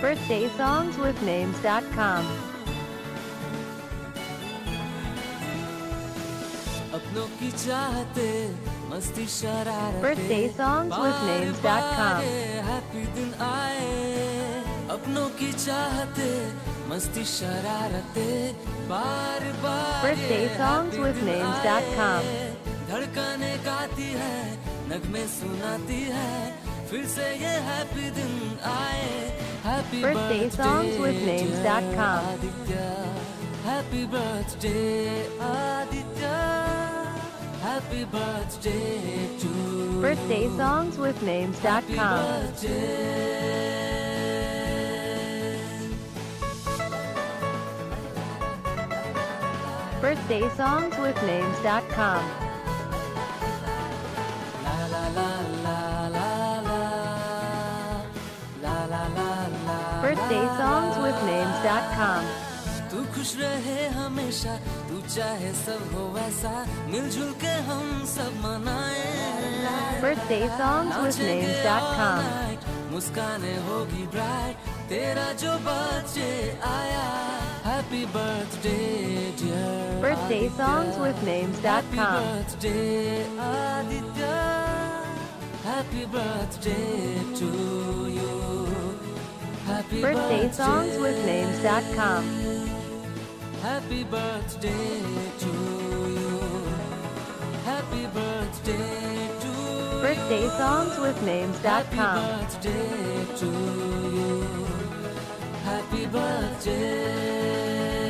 Birthday songs with names.com. अपनों की चाहते मस्ती शरारते Birthday songs with names.com. Happy दिन आए अपनों की चाहते मस्ती शरारते बार बार Birthday songs with names.com. धड़कने गाती है नगमे सुनाती है फिर से ये हैप्पी दिन आए happy Birthday songs with names.com. Aditya happy birthday Aditya happy birthday to Birthday songs with names.com. Birthday songs with names.com. La la la la la la la la la la Birthday songs with names.com. तू खुश रहे हमेशा तू चाहे सब हो वैसा मिलजुल के हम सब मनाए Birthday songs with names.com. मुस्काने होगी ब्राइट तेरा जो बर्थडे आया happy birthday dear Birthday songs with happy names.com. Birthday Aditya happy birthday to you happy Birthday songs with names.com. Happy birthday to you. Happy birthday to Birthday songs with Happy names.com. birthday to you. Happy birthday.